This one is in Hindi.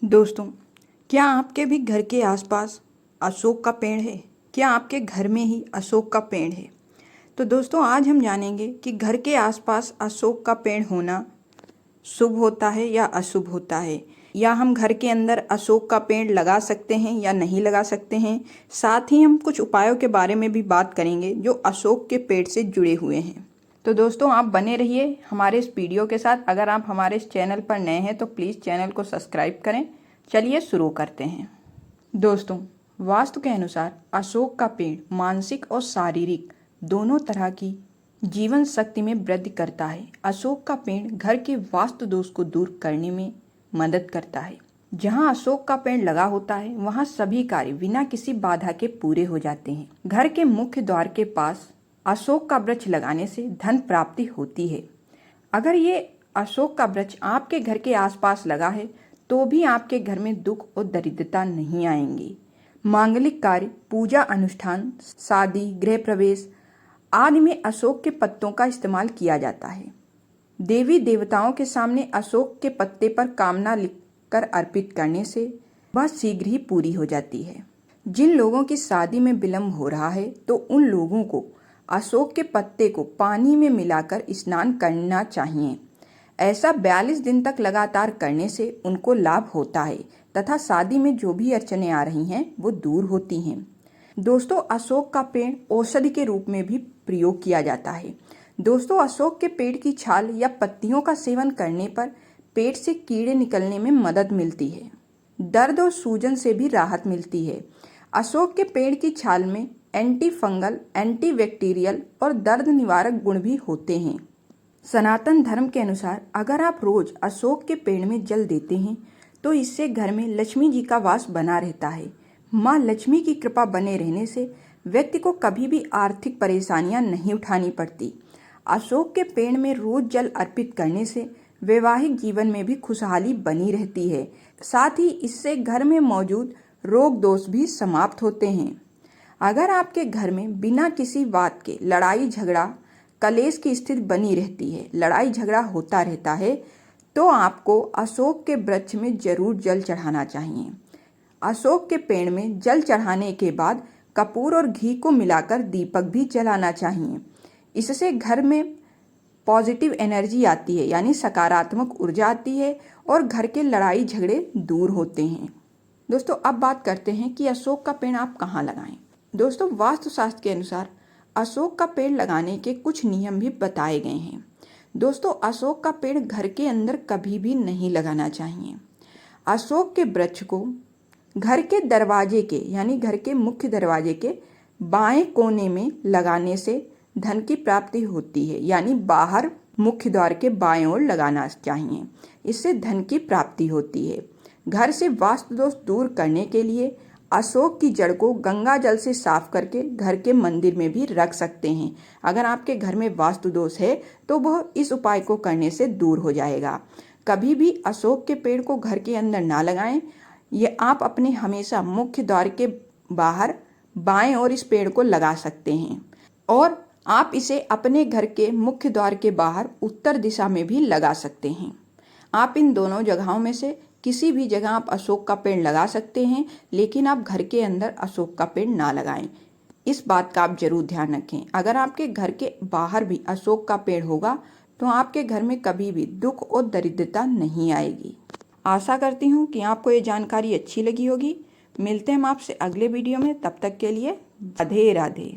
दोस्तों, क्या आपके भी घर के आसपास अशोक का पेड़ है? क्या आपके घर में ही अशोक का पेड़ है? तो दोस्तों, आज हम जानेंगे कि घर के आसपास अशोक का पेड़ होना शुभ होता है या अशुभ होता है, या हम घर के अंदर अशोक का पेड़ लगा सकते हैं या नहीं लगा सकते हैं। साथ ही हम कुछ उपायों के बारे में भी बात करेंगे जो अशोक के पेड़ से जुड़े हुए हैं। तो दोस्तों, आप बने रहिए हमारे इस वीडियो के साथ। अगर आप हमारे इस चैनल पर नए हैं तो प्लीज़ चैनल को सब्सक्राइब करें। चलिए शुरू करते हैं। दोस्तों, वास्तु के अनुसार अशोक का पेड़ मानसिक और शारीरिक दोनों तरह की जीवन शक्ति में वृद्धि करता है। अशोक का पेड़ घर के वास्तु दोष को दूर करने में मदद करता है। जहां अशोक का पेड़ लगा होता है वहां सभी कार्य बिना किसी बाधा के पूरे हो जाते हैं। घर के मुख्य द्वार के पास अशोक का वृक्ष लगाने से धन प्राप्ति होती है। अगर ये अशोक का वृक्ष आपके घर के आसपास लगा है तो भी आपके घर में दुख और दरिद्रता नहीं आएंगी। मांगलिक कार्य, पूजा अनुष्ठान, शादी, गृह प्रवेश आदि में अशोक के पत्तों का इस्तेमाल किया जाता है। देवी देवताओं के सामने अशोक के पत्ते पर कामना लिखकर अर्पित करने से वह शीघ्र ही पूरी हो जाती है। जिन लोगों की शादी में विलंब हो रहा है तो उन लोगों को अशोक के पत्ते को पानी में मिलाकर स्नान करना चाहिए। ऐसा 42 दिन तक लगातार करने से उनको लाभ होता है तथा शादी में जो भी अड़चनें आ रही हैं वो दूर होती हैं। दोस्तों, अशोक का पेड़ औषधि के रूप में भी प्रयोग किया जाता है। दोस्तों, अशोक के पेड़ की छाल या पत्तियों का सेवन करने पर पेट से कीड़े निकलने में मदद मिलती है। दर्द और सूजन से भी राहत मिलती है। अशोक के पेड़ की छाल में एंटी फंगल, एंटी बैक्टीरियल और दर्द निवारक गुण भी होते हैं। सनातन धर्म के अनुसार अगर आप रोज अशोक के पेड़ में जल देते हैं तो इससे घर में लक्ष्मी जी का वास बना रहता है। माँ लक्ष्मी की कृपा बने रहने से व्यक्ति को कभी भी आर्थिक परेशानियां नहीं उठानी पड़ती। अशोक के पेड़ में रोज जल अर्पित करने से वैवाहिक जीवन में भी खुशहाली बनी रहती है। साथ ही इससे घर में मौजूद रोग दोष भी समाप्त होते हैं। अगर आपके घर में बिना किसी बात के लड़ाई झगड़ा, कलेश की स्थिति बनी रहती है, लड़ाई झगड़ा होता रहता है, तो आपको अशोक के वृक्ष में जरूर जल चढ़ाना चाहिए। अशोक के पेड़ में जल चढ़ाने के बाद कपूर और घी को मिलाकर दीपक भी जलाना चाहिए। इससे घर में पॉजिटिव एनर्जी आती है, यानी सकारात्मक ऊर्जा आती है और घर के लड़ाई झगड़े दूर होते हैं। दोस्तों, अब बात करते हैं कि अशोक का पेड़ आप कहाँ लगाएं। दोस्तों, वास्तुशास्त्र के अनुसार अशोक का पेड़ लगाने के कुछ नियम भी बताए गए हैं। दोस्तों, अशोक का पेड़ घर के अंदर कभी भी नहीं लगाना चाहिए। अशोक के वृक्ष को घर के दरवाजे के, यानी घर के मुख्य दरवाजे के बाएं कोने में लगाने से धन की प्राप्ति होती है, यानी बाहर मुख्य द्वार के बाएं ओर लगाना चाहिए। इससे धन की प्राप्ति होती है। घर से वास्तु दोष दूर करने के लिए अशोक की जड़ को गंगा जल से साफ करके घर के मंदिर में भी रख सकते हैं। अगर आपके घर में वास्तु दोष है तो वह इस उपाय को करने से दूर हो जाएगा। कभी भी अशोक के पेड़ को घर के अंदर ना लगाएं। ये आप अपने हमेशा मुख्य द्वार के बाहर बाएं ओर इस पेड़ को लगा सकते हैं, और आप इसे अपने घर के मुख्य द्वार के बाहर उत्तर दिशा में भी लगा सकते हैं। आप इन दोनों जगहों में से किसी भी जगह आप अशोक का पेड़ लगा सकते हैं, लेकिन आप घर के अंदर अशोक का पेड़ ना लगाएं। इस बात का आप जरूर ध्यान रखें। अगर आपके घर के बाहर भी अशोक का पेड़ होगा तो आपके घर में कभी भी दुख और दरिद्रता नहीं आएगी। आशा करती हूँ कि आपको ये जानकारी अच्छी लगी होगी। मिलते हैं हम आपसे अगले वीडियो में। तब तक के लिए राधे राधे।